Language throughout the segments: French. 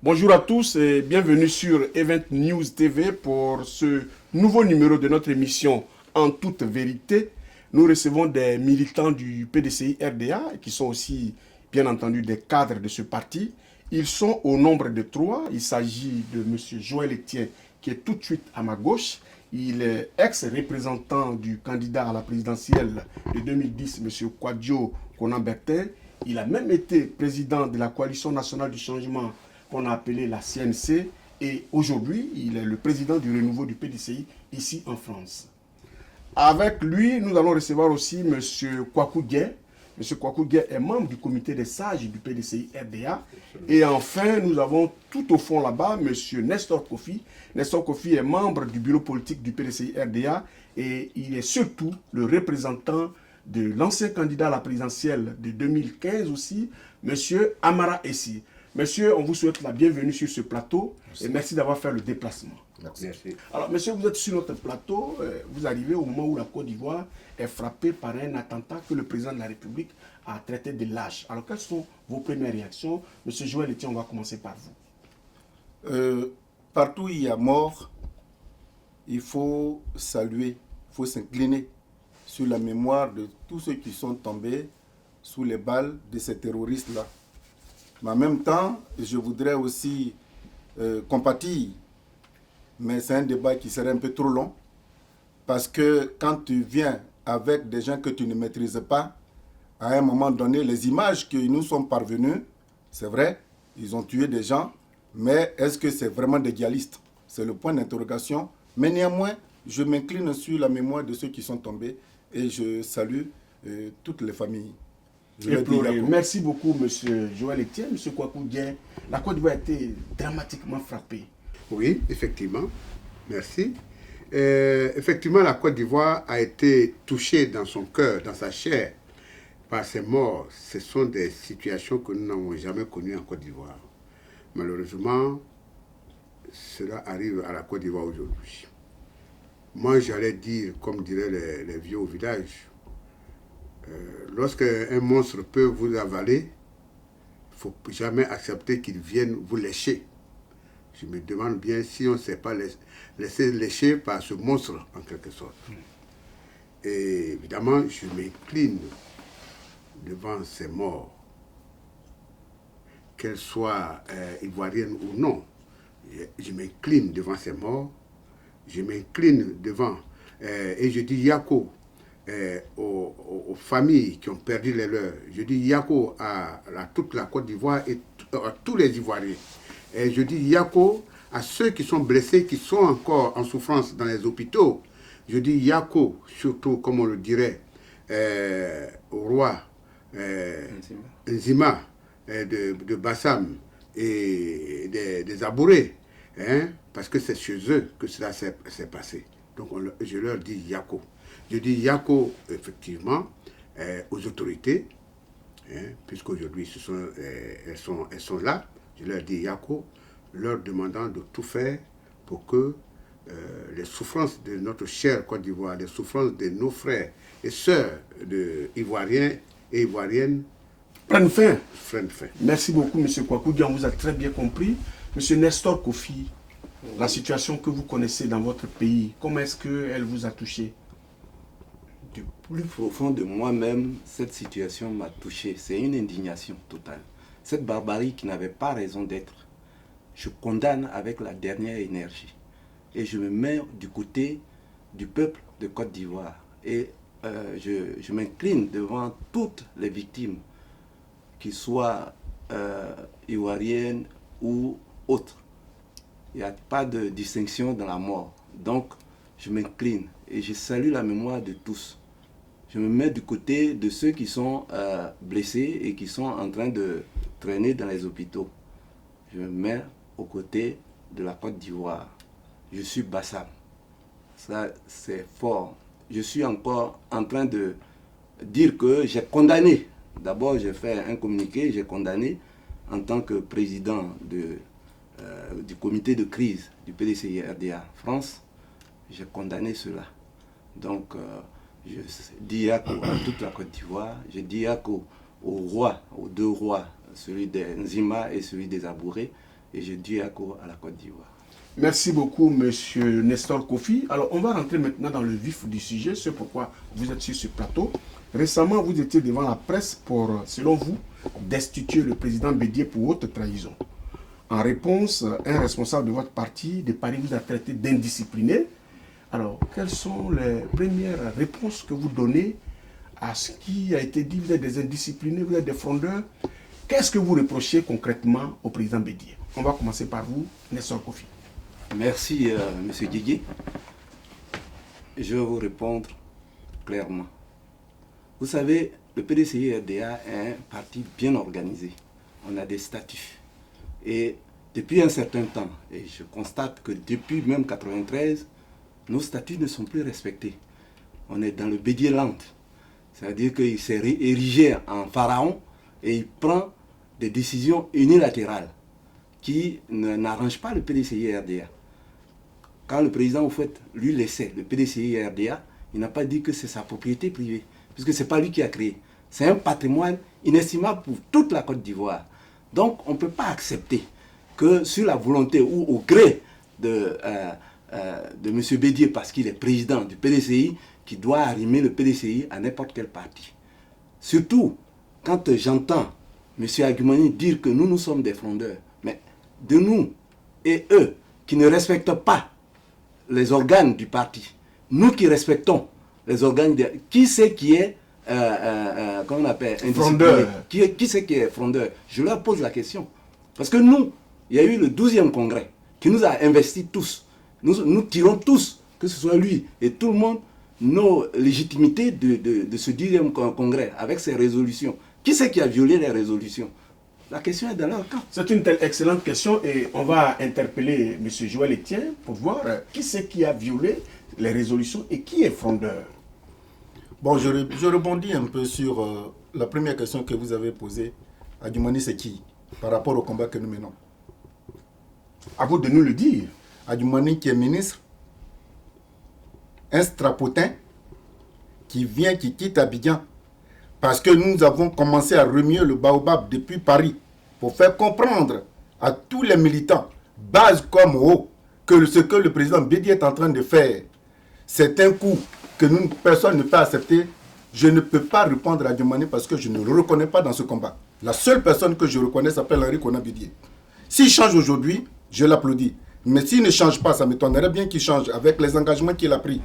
Bonjour à tous et bienvenue sur Event News TV pour ce nouveau numéro de notre émission En toute vérité. Nous recevons des militants du PDCI RDA qui sont aussi bien entendu des cadres de ce parti. Ils sont au nombre de 3. Il s'agit de M. Joël Etienne qui est tout de suite à ma gauche. Il est ex-représentant du candidat à la présidentielle de 2010, M. Kwadjo Konan-Bertin. Il a même été président de la coalition nationale du changement qu'on a appelée la CNC. Et aujourd'hui, il est le président du renouveau du PDCI ici en France. Avec lui, nous allons recevoir aussi M. Kwaku Dieng. M. Kwaku Dieng est membre du comité des sages du PDCI RDA. Et enfin, nous avons tout au fond là-bas M. Nestor Kofi. Nestor Kofi est membre du bureau politique du PDCI RDA et il est surtout le représentant de l'ancien candidat à la présidentielle de 2015 aussi, M. Amara Essi. Monsieur, on vous souhaite la bienvenue sur ce plateau. Merci. Et merci d'avoir fait le déplacement. Merci. Alors, monsieur, vous êtes sur notre plateau. Vous arrivez au moment où la Côte d'Ivoire est frappée par un attentat que le président de la République a traité de lâche. Alors, quelles sont vos premières réactions? Monsieur Joël Etienne, on va commencer par vous. Partout où il y a mort, il faut saluer, il faut s'incliner sur la mémoire de tous ceux qui sont tombés sous les balles de ces terroristes-là. Mais en même temps, je voudrais aussi compatir, mais c'est un débat qui serait un peu trop long, parce que quand tu viens avec des gens que tu ne maîtrises pas, à un moment donné, les images qui nous sont parvenues, c'est vrai, ils ont tué des gens, mais est-ce que c'est vraiment des djihadistes? C'est le point d'interrogation. Mais néanmoins, je m'incline sur la mémoire de ceux qui sont tombés et je salue toutes les familles. Merci beaucoup, M. Joël Etienne. M. Kwaku Dieng, la Côte d'Ivoire a été dramatiquement frappée. Oui, effectivement. Merci. Effectivement, la Côte d'Ivoire a été touchée dans son cœur, dans sa chair, par ces morts. Ce sont des situations que nous n'avons jamais connues en Côte d'Ivoire. Malheureusement, cela arrive à la Côte d'Ivoire aujourd'hui. Moi, j'allais dire, comme diraient les vieux au village, lorsqu'un monstre peut vous avaler, il ne faut jamais accepter qu'il vienne vous lécher. Je me demande bien si on ne s'est pas laissé lécher par ce monstre, en quelque sorte. Et évidemment, je m'incline devant ces morts, qu'elles soient ivoiriennes ou non. Je m'incline devant ces morts, je m'incline devant, et je dis Yako aux familles qui ont perdu les leurs. Je dis Yako à toute la Côte d'Ivoire et à tous les Ivoiriens. Et je dis Yako à ceux qui sont blessés, qui sont encore en souffrance dans les hôpitaux. Je dis Yako, surtout, comme on le dirait, au roi Nzima de Bassam et des Abourés, hein, parce que c'est chez eux que cela s'est passé. Donc je leur dis Yako. Je dis Yako, effectivement, aux autorités, hein, puisqu'aujourd'hui elles sont là. Je leur dis Yako, leur demandant de tout faire pour que les souffrances de notre chère Côte d'Ivoire, les souffrances de nos frères et sœurs ivoiriens et ivoiriennes prennent fin. Merci beaucoup, M. Kwaku Dieng, on vous a très bien compris. M. Nestor Kofi, la situation que vous connaissez dans votre pays, comment est-ce qu'elle vous a touché? Du plus profond de moi-même, cette situation m'a touché. C'est une indignation totale. Cette barbarie qui n'avait pas raison d'être, je condamne avec la dernière énergie. Et je me mets du côté du peuple de Côte d'Ivoire. Et je m'incline devant toutes les victimes, qu'ils soient ivoiriennes ou autres. Il n'y a pas de distinction dans la mort. Donc, je m'incline et je salue la mémoire de tous. Je me mets du côté de ceux qui sont blessés et qui sont en train de traîner dans les hôpitaux. Je me mets aux côtés de la Côte d'Ivoire. Je suis Bassam. Ça, c'est fort. Je suis encore en train de dire que j'ai condamné. D'abord, j'ai fait un communiqué, j'ai condamné en tant que président du comité de crise du PDCI RDA France. J'ai condamné cela. Donc, je dis Yako à toute la Côte d'Ivoire, je dis Yako aux rois, aux deux rois, celui des Nzima et celui des Abourés. et je dis Yako à la Côte d'Ivoire. Merci beaucoup, Monsieur Nestor Kofi. Alors, on va rentrer maintenant dans le vif du sujet, c'est pourquoi vous êtes sur ce plateau. Récemment, vous étiez devant la presse pour, selon vous, destituer le président Bédié pour haute trahison. En réponse, un responsable de votre parti de Paris vous a traité d'indiscipliné. Alors, quelles sont les premières réponses que vous donnez à ce qui a été dit? Vous êtes des indisciplinés, vous êtes des frondeurs. Qu'est-ce que vous reprochez concrètement au président Bédié? On va commencer par vous, Nestor Kofi. Merci, M. Guigui. Je vais vous répondre clairement. Vous savez, le PDCI-RDA est un parti bien organisé. On a des statuts. Et depuis un certain temps, et je constate que depuis même 1993, nos statuts ne sont plus respectés. On est dans le Bédié-land. C'est-à-dire qu'il s'est érigé en pharaon et il prend des décisions unilatérales qui n'arrangent pas le PDCI-RDA. Quand le président, au fait, lui laissait le PDCI-RDA, il n'a pas dit que c'est sa propriété privée, puisque ce n'est pas lui qui a créé. C'est un patrimoine inestimable pour toute la Côte d'Ivoire. Donc, on ne peut pas accepter que sur la volonté ou au gré de M. Bédié, parce qu'il est président du PDCI, qui doit arrimer le PDCI à n'importe quel parti. Surtout, quand j'entends M. Agumani dire que nous sommes des frondeurs, mais de nous et eux qui ne respectent pas les organes du parti, nous qui respectons les organes, qui c'est qui est, comment on appelle, frondeur? Qui c'est qui est frondeur? Je leur pose la question. Parce que nous, il y a eu le 12e congrès qui nous a investis tous. Nous tirons tous, que ce soit lui et tout le monde, nos légitimités de ce 10e congrès avec ses résolutions. Qui c'est qui a violé les résolutions? La question est dans leur camp. C'est une telle excellente question et on va interpeller M. Joël Etienne pour voir qui c'est qui a violé les résolutions et qui est frondeur. Bon, je rebondis un peu sur la première question que vous avez posée. Adjumani, c'est qui par rapport au combat que nous menons? À vous de nous le dire. Adjumani qui est ministre, un strapotin qui quitte Abidjan. Parce que nous avons commencé à remuer le baobab depuis Paris pour faire comprendre à tous les militants, base comme haut, que ce que le président Bédié est en train de faire, c'est un coup que personne ne peut accepter. Je ne peux pas répondre à Adjumani parce que je ne le reconnais pas dans ce combat. La seule personne que je reconnais s'appelle Henri Konan Bédié. S'il change aujourd'hui, je l'applaudis. Mais s'il ne change pas, ça m'étonnerait bien qu'il change avec les engagements qu'il a pris.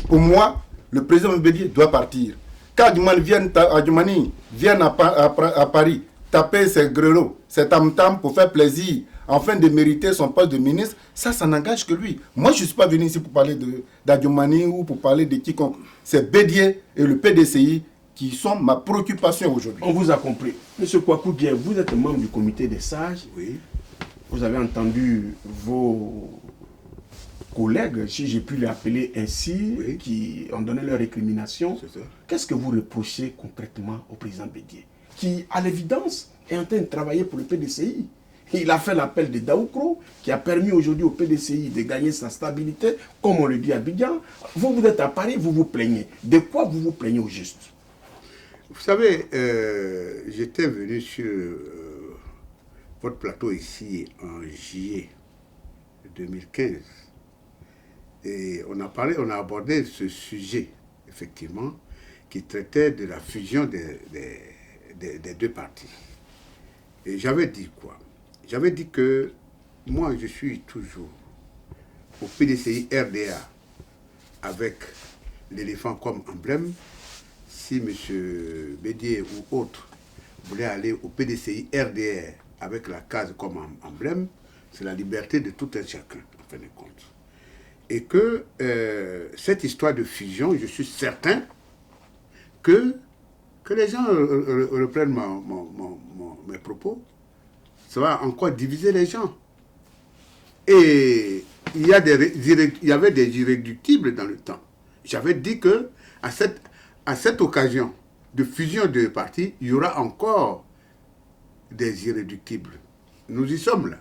Pour moi, le président Bédié doit partir. Qu'Adjumani vienne à Paris taper ses grelots, ses tam-tam pour faire plaisir, afin de mériter son poste de ministre, ça n'engage que lui. Moi, je ne suis pas venu ici pour parler d'Adjumani ou pour parler de quiconque. C'est Bédié et le PDCI qui sont ma préoccupation aujourd'hui. On vous a compris. Monsieur Kwaku Dieng, vous êtes membre du comité des sages. Oui. Vous avez entendu vos collègues, si j'ai pu les appeler ainsi, Oui, qui ont donné leurs récriminations. c'est ça. Qu'est-ce que vous reprochez concrètement au président Bédié, qui, à l'évidence, est en train de travailler pour le PDCI? Il a fait l'appel de Daoukro, qui a permis aujourd'hui au PDCI de gagner sa stabilité, comme on le dit à Abidjan. Vous êtes à Paris, vous vous plaignez. De quoi vous vous plaignez au juste? Vous savez, j'étais venu sur votre plateau ici en juillet 2015. Et on a abordé ce sujet, effectivement, qui traitait de la fusion des deux partis. Et j'avais dit quoi? J'avais dit que moi, je suis toujours au PDCI RDA avec l'éléphant comme emblème. Si M. Bédié ou autre voulait aller au PDCI RDR avec la case comme emblème, c'est la liberté de tout un chacun, en fin de compte. Et que cette histoire de fusion, je suis certain que les gens reprennent mes propos, ça va encore diviser les gens. Et il y avait des irréductibles dans le temps. J'avais dit que à cette occasion de fusion de partis, il y aura encore des irréductibles. Nous y sommes là.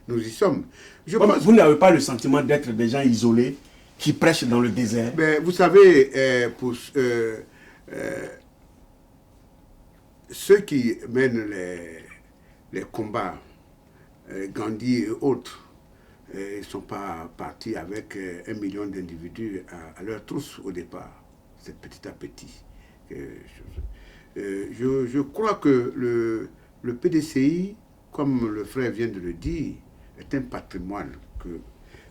Nous y sommes. Vous n'avez pas le sentiment d'être des gens isolés qui prêchent dans le désert? Mais vous savez, ceux qui mènent les combats Gandhi et autres, ils ne sont pas partis avec 1 million d'individus à leur trousse au départ. C'est petit à petit. Je crois que le PDCI, comme le frère vient de le dire, est un patrimoine que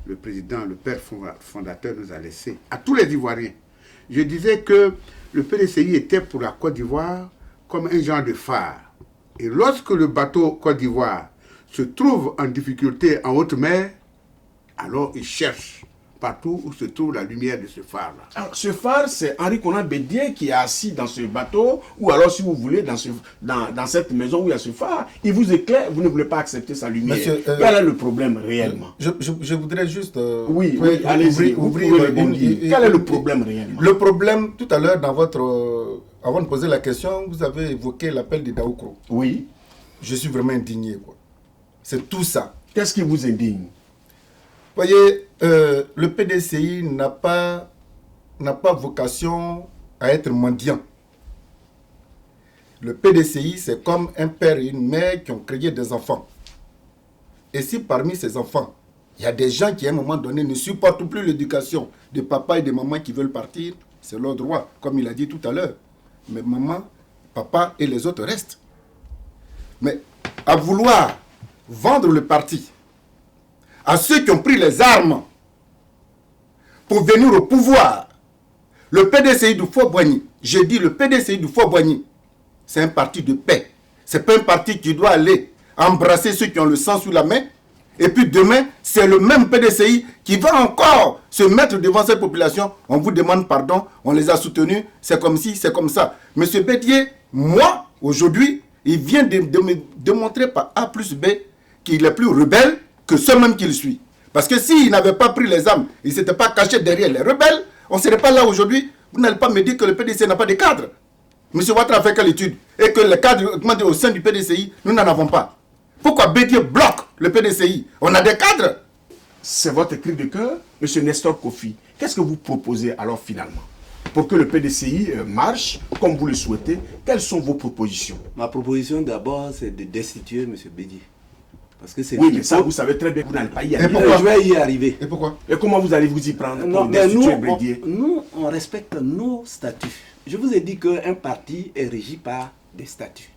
le président, le père fondateur nous a laissé à tous les Ivoiriens. Je disais que le PDCI était pour la Côte d'Ivoire comme un genre de phare. Et lorsque le bateau Côte d'Ivoire se trouve en difficulté en haute mer, alors il cherche partout où se trouve la lumière de ce phare-là. Alors, ce phare, c'est Henri Konan Bédié qui est assis dans ce bateau, ou alors, si vous voulez, dans cette maison où il y a ce phare, il vous éclaire, vous ne voulez pas accepter sa lumière. Monsieur, quel est le problème réellement? Je voudrais juste oui, allez-y, ouvrir quel est le problème réellement? Le problème, tout à l'heure, avant de poser la question, vous avez évoqué l'appel de Daoukro. Oui. Je suis vraiment indigné, quoi. C'est tout ça. Qu'est-ce qui vous indigne? Voyez, le PDCI n'a pas vocation à être mendiant. Le PDCI, c'est comme un père et une mère qui ont créé des enfants. Et si parmi ces enfants, il y a des gens qui à un moment donné ne supportent plus l'éducation de papa et de maman qui veulent partir, c'est leur droit, comme il a dit tout à l'heure. Mais maman, papa et les autres restent. Mais à vouloir vendre le parti à ceux qui ont pris les armes pour venir au pouvoir, le PDCI du Fort-Boigny, j'ai dit le PDCI du Fort-Boigny, c'est un parti de paix. Ce n'est pas un parti qui doit aller embrasser ceux qui ont le sang sous la main. Et puis demain, c'est le même PDCI qui va encore se mettre devant cette population. On vous demande pardon, on les a soutenus, c'est comme ci, c'est comme ça. Monsieur Bédié, moi, aujourd'hui, il vient de me démontrer par A plus B qu'il est plus rebelle que ceux même qu'il suit. Parce que s'il n'avait pas pris les armes, il ne s'était pas caché derrière les rebelles, on ne serait pas là aujourd'hui. Vous n'allez pas me dire que le PDCI n'a pas de cadre. M. Ouattara a fait quelle étude? Et que les cadres au sein du PDCI, nous n'en avons pas. Pourquoi Bédié bloque le PDCI? On a des cadres. C'est votre cri de cœur, M. Nestor Kofi. Qu'est-ce que vous proposez alors finalement? Pour que le PDCI marche comme vous le souhaitez, quelles sont vos propositions? Ma proposition d'abord, c'est de destituer M. Bédié. Parce que c'est oui, mais ça, vous savez très bien que vous n'allez pas y arriver. Je vais y arriver. Et pourquoi? Et comment vous allez vous y prendre pour destituer Bédié? Nous, on respecte nos statuts. Je vous ai dit qu'un parti est régi par des statuts.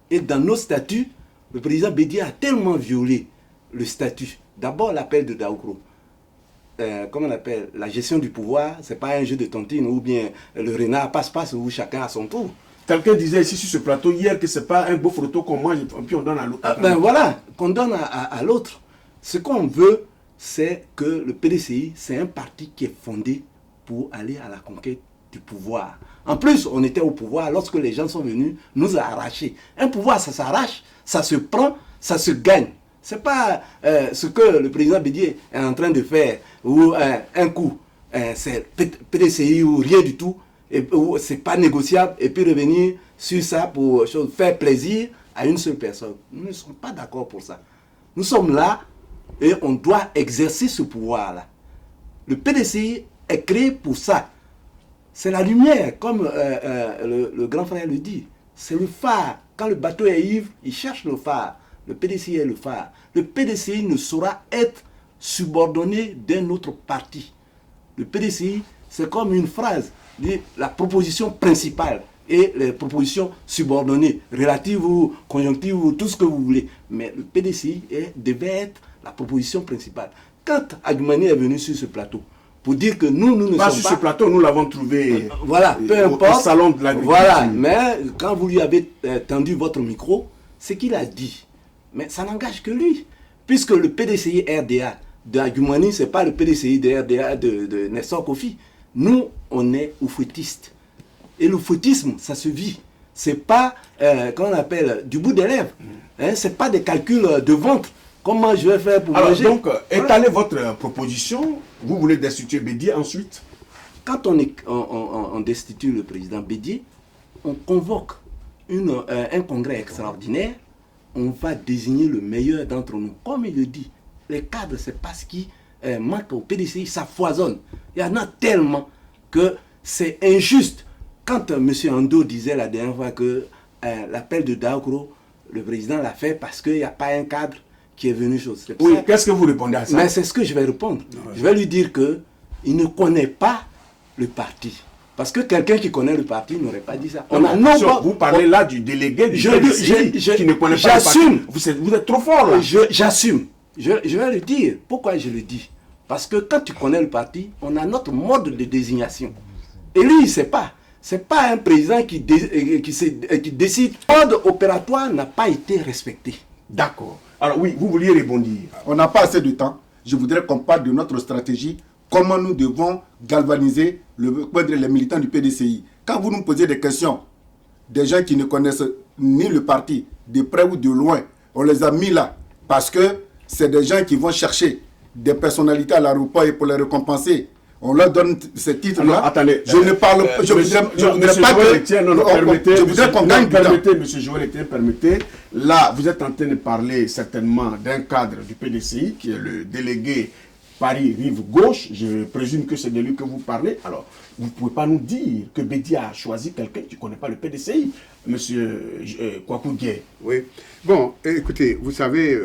Et dans nos statuts, le président Bédié a tellement violé le statut. D'abord, l'appel de Daoukro. Comment on appelle? La gestion du pouvoir, ce n'est pas un jeu de tontine ou bien le renard passe-passe où chacun a son tour. Quelqu'un disait ici sur ce plateau hier que ce n'est pas un beau photo qu'on mange et puis on donne à l'autre. Ben voilà, qu'on donne à l'autre. Ce qu'on veut, c'est que le PDCI, c'est un parti qui est fondé pour aller à la conquête du pouvoir. En plus, on était au pouvoir lorsque les gens sont venus nous arracher. Un pouvoir, ça s'arrache, ça se prend, ça se gagne. Ce n'est pas ce que le président Bédié est en train de faire, ou un coup, c'est PDCI ou rien du tout. Ce n'est pas négociable, et puis revenir sur ça pour faire plaisir à une seule personne. Nous ne sommes pas d'accord pour ça. Nous sommes là et on doit exercer ce pouvoir-là. Le PDCI est créé pour ça. C'est la lumière, comme le grand frère le dit. C'est le phare. Quand le bateau est ivre, il cherche le phare. Le PDCI est le phare. Le PDCI ne saura être subordonné d'un autre parti. Le PDCI, c'est comme une phrase. La proposition principale et les propositions subordonnées, relatives ou conjonctives ou tout ce que vous voulez. Mais le PDCI devait être la proposition principale. Quand Adjoumani est venu sur ce plateau, pour dire que nous ne sommes pas... sur ce plateau, nous l'avons trouvé voilà, peu importe, au salon de l'agriculture. Voilà, mais quand vous lui avez tendu votre micro, ce qu'il a dit, mais ça n'engage que lui. Puisque le PDCI RDA de Adjoumani, ce n'est pas le PDCI de RDA de Nestor Kofi. Nous, on est oufouettistes. Et le fouettisme, ça se vit. Ce n'est pas, comment on appelle, du bout des lèvres. Hein, ce n'est pas des calculs de ventre. Comment je vais faire pour manger? Donc, étalez votre proposition. Vous voulez destituer Bédié ensuite? Quand on destitue le président Bédié, on convoque un congrès extraordinaire. On va désigner le meilleur d'entre nous. Comme il le dit, les cadres, c'est pas ce qui manque au PDCI, ça foisonne. Il y en a tellement que c'est injuste. Quand M. Ando disait la dernière fois que l'appel de Daoukro, le président l'a fait parce qu'il n'y a pas un cadre qui est venu chose. Oui, qu'est-ce que vous répondez à ça? Mais c'est ce que je vais répondre. Je vais lui dire qu'il ne connaît pas le parti. Parce que quelqu'un qui connaît le parti n'aurait pas dit ça. Vous parlez là du délégué du PDCI qui ne connaît pas le parti. Vous êtes trop fort là. J'assume. Je vais le dire. Pourquoi je le dis? Parce que quand tu connais le parti, on a notre mode de désignation. Et lui, il ne sait pas. Ce n'est pas un président qui décide. Le mode opératoire n'a pas été respecté. D'accord. Alors oui, vous vouliez répondre. On n'a pas assez de temps. Je voudrais qu'on parle de notre stratégie. Comment nous devons galvaniser les militants du PDCI. Quand vous nous posez des questions, des gens qui ne connaissent ni le parti, de près ou de loin, on les a mis là. Parce que c'est des gens qui vont chercher des personnalités à l'aéroport et pour les récompenser. On leur donne ces titres-là. Attendez. Je ne parle pas. Je voudrais pas que. Je voudrais qu'on gagne du temps. Permettez, M. Joël Etienne, permettez. Là, vous êtes en train de parler certainement d'un cadre du PDCI qui est le délégué Paris-Rive-Gauche. Je présume que c'est de lui que vous parlez. Alors, vous ne pouvez pas nous dire que Bédia a choisi quelqu'un qui ne connaît pas le PDCI, M. Kwaku Dié. Oui. Bon, écoutez, vous savez,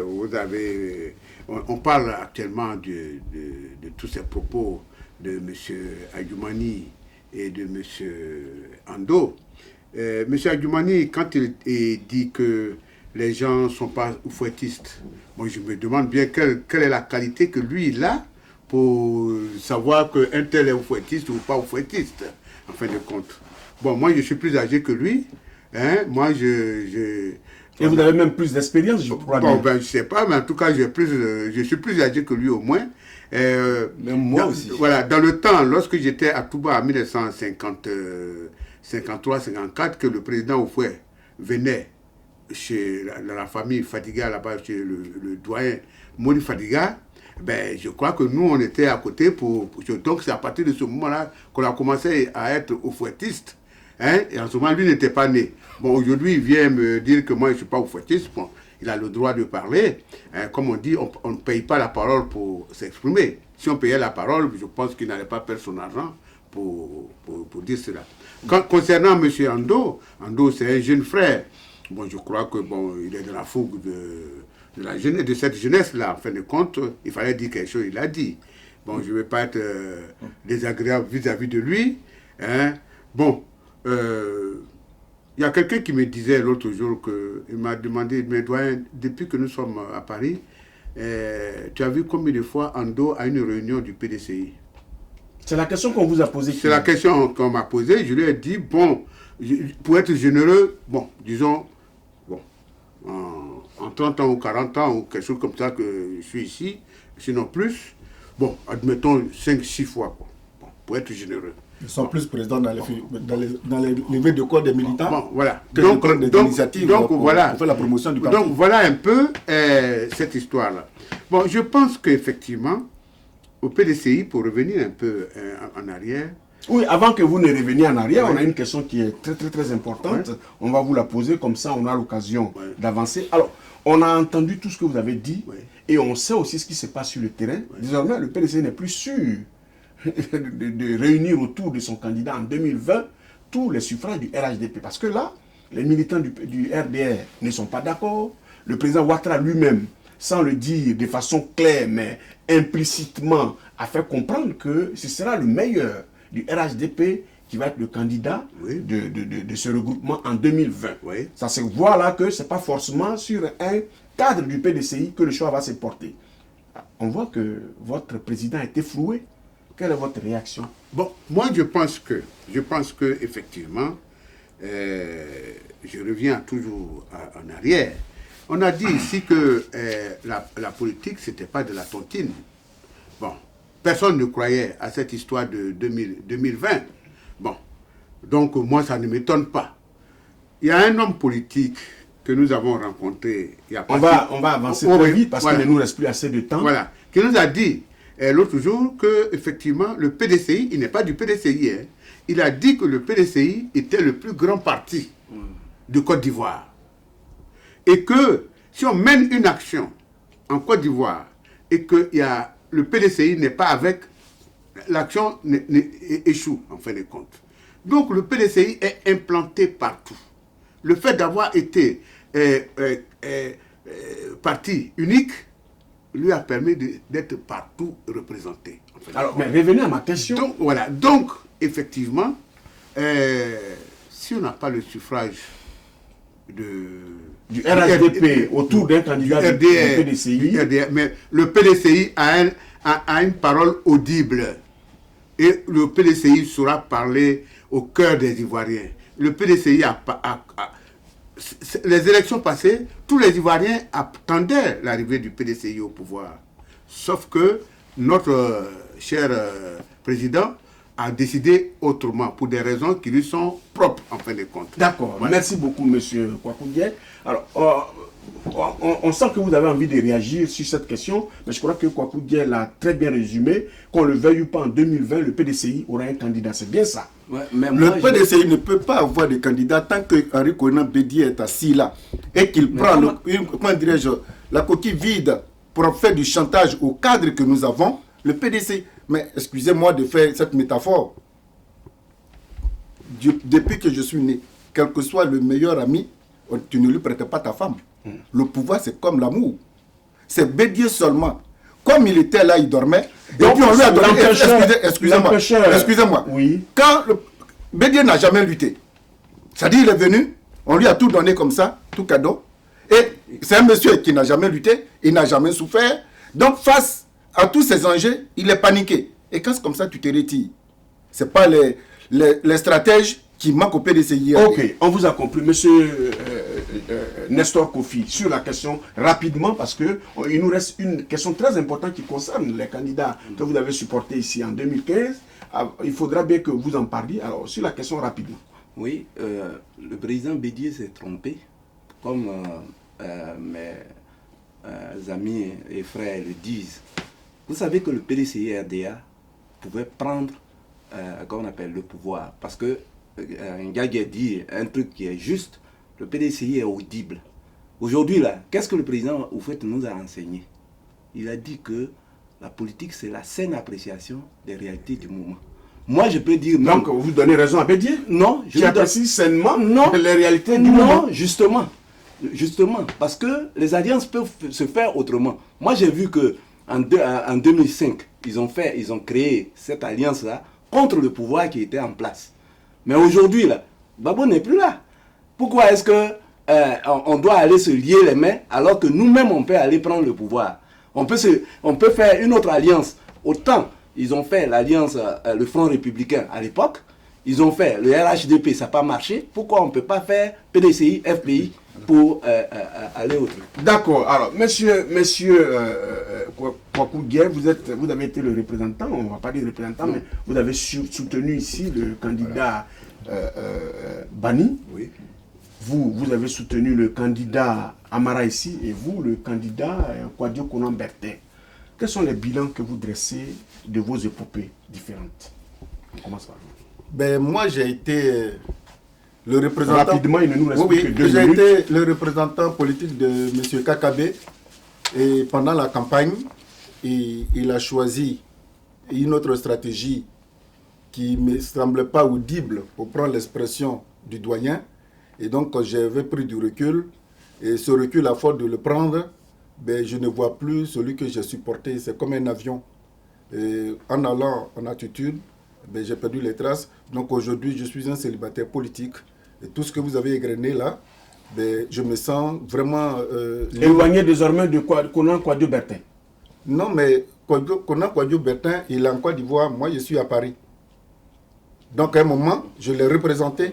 on parle actuellement de tous ces propos de M. Adjoumani et de M. Ando. M. Adjoumani, quand il dit que les gens ne sont pas fouettistes, moi je me demande bien quelle est la qualité que lui il a pour savoir qu'un tel est fouettiste ou pas fouettiste, en fin de compte. Bon, moi je suis plus âgé que lui. Hein, moi Et vous avez même plus d'expérience, je crois. Bon, ben, je ne sais pas, mais en tout cas, je suis plus âgé que lui au moins. Même moi aussi. Voilà, dans le temps, lorsque j'étais à Touba en 1953-54, que le président Oufoué venait chez la famille Fadiga, là-bas, chez le doyen Moni Fadiga, ben, je crois que nous, on était à côté donc c'est à partir de ce moment-là qu'on a commencé à être oufouettiste. Hein? Et en ce moment, lui n'était pas né. Bon, aujourd'hui, il vient me dire que moi, je ne suis pas oufouettiste. Bon, il a le droit de parler. Hein? Comme on dit, on ne paye pas la parole pour s'exprimer. Si on payait la parole, je pense qu'il n'allait pas perdre son argent pour dire cela. Concernant M. Ando, c'est un jeune frère. Bon, je crois que il est de la fougue de cette jeunesse-là. En fin de compte, il fallait dire quelque chose, il a dit. Bon, je ne vais pas être désagréable vis-à-vis de lui. Hein? Bon, il y a quelqu'un qui me disait l'autre jour, il m'a demandé, mais doyen, depuis que nous sommes à Paris, tu as vu combien de fois Ando à une réunion du PDCI? C'est la question qu'on vous a posée. C'est la question qu'on m'a posée. Je lui ai dit, bon, pour être généreux, bon, disons, bon, en 30 ans ou 40 ans ou quelque chose comme ça que je suis ici, sinon plus, bon, admettons 5-6 fois, quoi, bon, pour être généreux. Ils sont plus présents dans les levées de corps des militants. Bon, voilà. Donc, voilà. On fait la promotion du parti. Donc, voilà un peu cette histoire-là. Bon, je pense qu'effectivement, au PDCI, pour revenir un peu en arrière. Oui, avant que vous ne reveniez en arrière, on a une question qui est très, très, très importante. Ouais. On va vous la poser, comme ça, on a l'occasion d'avancer. Alors, on a entendu tout ce que vous avez dit, et on sait aussi ce qui se passe sur le terrain. Désormais, le PDCI n'est plus sûr de réunir autour de son candidat en 2020 tous les suffrages du RHDP. Parce que là, les militants du RDR ne sont pas d'accord. Le président Ouattara lui-même, sans le dire de façon claire, mais implicitement, a fait comprendre que ce sera le meilleur du RHDP qui va être le candidat de ce regroupement en 2020. Oui. Ça se voit là que ce n'est pas forcément sur un cadre du PDCI que le choix va se porter. On voit que votre président a été floué. Quelle est votre réaction? Bon, moi je pense que effectivement, je reviens toujours en arrière. On a dit ici que la politique, ce n'était pas de la tontine. Bon, personne ne croyait à cette histoire de 2020. Bon, donc moi ça ne m'étonne pas. Il y a un homme politique que nous avons rencontré il y a pas on va avancer très vite parce qu'il ne nous reste plus assez de temps. Voilà, qui nous a dit l'autre jour que effectivement le PDCI, il n'est pas du PDCI. Hein. Il a dit que le PDCI était le plus grand parti de Côte d'Ivoire. Et que si on mène une action en Côte d'Ivoire et que le PDCI n'est pas avec, l'action échoue en fin de compte. Donc le PDCI est implanté partout. Le fait d'avoir été parti unique lui a permis d'être partout représenté. Alors, mais revenez à ma question. Donc, voilà. Donc, effectivement, si on n'a pas le suffrage du RHDP autour d'un candidat du PDCI. Mais le PDCI a une parole audible. Et le PDCI saura parler au cœur des Ivoiriens. Le PDCI les élections passées, tous les Ivoiriens attendaient l'arrivée du PDCI au pouvoir. Sauf que notre cher président a décidé autrement, pour des raisons qui lui sont propres, en fin de compte. D'accord. Voilà. Merci beaucoup, M. Kwaku Dieng. Alors, on sent que vous avez envie de réagir sur cette question, mais je crois que Kwaku Dieng l'a très bien résumé. Qu'on le veuille ou pas, en 2020, le PDCI aura un candidat. C'est bien ça. Ouais, mais le PDCI ne peut pas avoir de candidat tant que Henri Konan Bédié est assis là et qu'il prend la coquille vide pour faire du chantage au cadre que nous avons. Le PDCI, mais excusez-moi de faire cette métaphore. Depuis que je suis né, quel que soit le meilleur ami, tu ne lui prêtes pas ta femme. Le pouvoir, c'est comme l'amour. C'est Bédié seulement. Comme il était là, il dormait. Donc, et puis on lui a donné... Excusez-moi. Oui. Quand Bédié n'a jamais lutté, c'est-à-dire il est venu, on lui a tout donné comme ça, tout cadeau. Et c'est un monsieur qui n'a jamais lutté, il n'a jamais souffert. Donc face à tous ces enjeux, il est paniqué. Et quand c'est comme ça, tu te retires. Ce n'est pas les stratèges qui manquent au PDCI. Ok, on vous a compris. Monsieur Nestor Kofi, sur la question, rapidement, parce qu'il nous reste une question très importante qui concerne les candidats que vous avez supportés ici en 2015. Il faudra bien que vous en parliez. Alors, sur la question, rapidement. Oui, le président Bédié s'est trompé, comme mes amis et frères le disent. Vous savez que le PDCI-RDA pouvait prendre, comme on appelle, le pouvoir. Parce que Ngagé dit un truc qui est juste, le PDCI est audible. Aujourd'hui, là, qu'est-ce que le président Oufouette nous a enseigné? Il a dit que la politique, c'est la saine appréciation des réalités du moment. Moi, je peux dire... Donc, vous donnez raison à Bédié? Non. Je apprécie sainement les réalités du moment. Non, justement. Justement, parce que les alliances peuvent se faire autrement. Moi, j'ai vu que en 2005, ils ont créé cette alliance-là contre le pouvoir qui était en place. Mais aujourd'hui, là, Babo n'est plus là. Pourquoi est-ce que on doit aller se lier les mains alors que nous-mêmes, on peut aller prendre le pouvoir? On peut faire une autre alliance. Autant, ils ont fait l'alliance, le Front républicain à l'époque. Ils ont fait le RHDP, ça n'a pas marché. Pourquoi on ne peut pas faire PDCI, FPI pour aller au truc? D'accord. Alors, monsieur Kwaku Dieng, vous avez été le représentant, on ne va pas dire représentant, mais vous avez soutenu ici le candidat Bani. Oui. Vous avez soutenu le candidat Amara ici et vous, le candidat Kouadio Konan Bertin. Quels sont les bilans que vous dressez de vos épopées différentes? On commence par vous. Ben, moi, j'ai été le représentant... Rapidement, il ne nous reste plus que 2 minutes. J'ai été le représentant politique de M. Kakabe. Et pendant la campagne, il a choisi une autre stratégie qui ne me semblait pas audible, pour prendre l'expression du doyen. Et donc, quand j'avais pris du recul, et ce recul, à force de le prendre, ben, je ne vois plus celui que j'ai supporté. C'est comme un avion. Et en allant en altitude, ben, j'ai perdu les traces. Donc aujourd'hui, je suis un célibataire politique. Et tout ce que vous avez égrené là, ben, je me sens vraiment... éloigné désormais de Konan Kouadio Bertin. Non, mais Konan Kouadio Bertin, il est en Côte d'Ivoire. Moi, je suis à Paris. Donc à un moment, je l'ai représenté.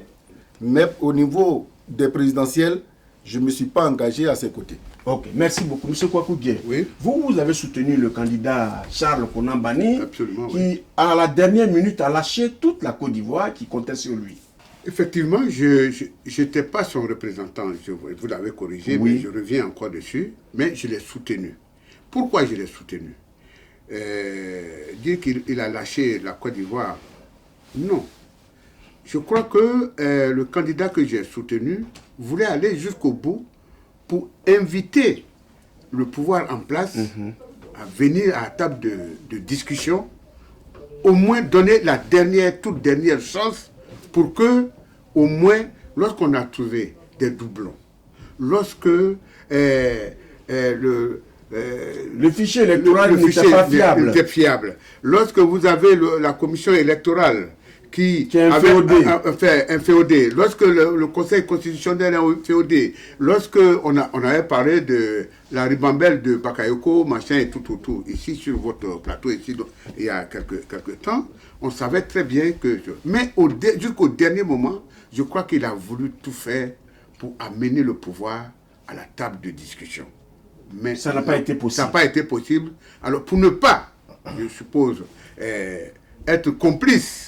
Mais au niveau des présidentielles, je ne me suis pas engagé à ses côtés. Ok, merci beaucoup. Monsieur Kwaku Dieng, oui. Vous avez soutenu le candidat Charles Konan Bani, Absolument, qui, oui. à la dernière minute, a lâché toute la Côte d'Ivoire qui comptait sur lui. Effectivement, je n'étais pas son représentant, vous l'avez corrigé, oui. Mais je reviens encore dessus, mais je l'ai soutenu. Pourquoi je l'ai soutenu? Dire qu'il a lâché la Côte d'Ivoire, non. Je crois que le candidat que j'ai soutenu voulait aller jusqu'au bout pour inviter le pouvoir en place à venir à la table de discussion, au moins donner la toute dernière chance pour que, au moins, lorsqu'on a trouvé des doublons, lorsque le fichier électoral n'était pas fiable. N'était fiable. Lorsque vous avez la commission électorale qui est un avait FEOD. un FEOD, lorsque le Conseil constitutionnel est un FEOD, lorsque on avait parlé de la ribambelle de Bakayoko, machin et tout, ici sur votre plateau, ici, il y a quelques temps, on savait très bien que... Mais jusqu'au dernier moment, je crois qu'il a voulu tout faire pour amener le pouvoir à la table de discussion. Mais ça n'a pas été possible. Ça n'a pas été possible. Alors, pour ne pas, je suppose, être complice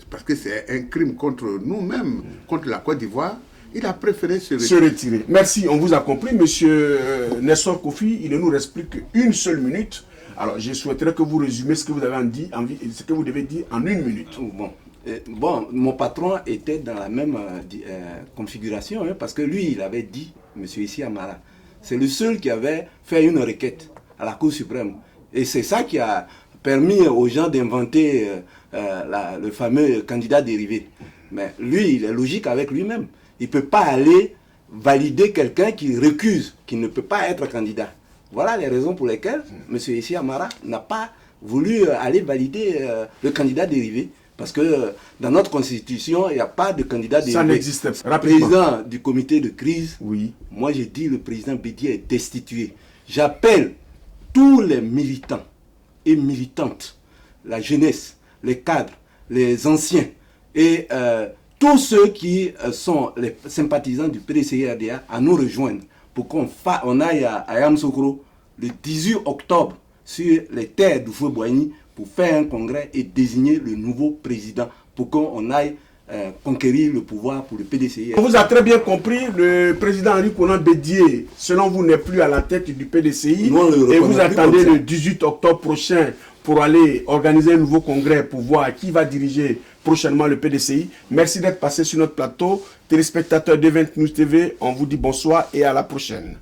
parce que c'est un crime contre nous-mêmes, contre la Côte d'Ivoire, il a préféré se retirer. Merci, on vous a compris. Monsieur Nestor Kofi, il ne nous reste plus qu'une seule minute. Alors, je souhaiterais que vous résumez ce que vous avez ce que vous devez dire en 1 minute. Bon, mon patron était dans la même configuration, hein, parce que lui, il avait dit, M. Issi Amara, c'est le seul qui avait fait une requête à la Cour suprême. Et c'est ça qui a permis aux gens d'inventer le fameux candidat dérivé. Mais lui, il est logique avec lui-même. Il ne peut pas aller valider quelqu'un qui récuse, qui ne peut pas être candidat. Voilà les raisons pour lesquelles M. Issi Amara n'a pas voulu aller valider le candidat dérivé. Parce que dans notre constitution, il n'y a pas de candidat dérivé. Ça n'existe pas. Le président du comité de crise, oui. Moi j'ai dit le président Bédié est destitué. J'appelle tous les militants et militantes, la jeunesse, les cadres, les anciens et tous ceux qui sont les sympathisants du PDCI-RDA à nous rejoindre pour qu'on aille à Yamoussoukro le 18 octobre sur les terres du Feu Boigny pour faire un congrès et désigner le nouveau président pour qu'on aille conquérir le pouvoir pour le PDCI. On vous a très bien compris, le président Henri Konan Bédié, selon vous, n'est plus à la tête du PDCI et vous attendez le 18 octobre prochain pour aller organiser un nouveau congrès pour voir qui va diriger prochainement le PDCI. Merci d'être passé sur notre plateau. Téléspectateurs d'Event News TV, on vous dit bonsoir et à la prochaine.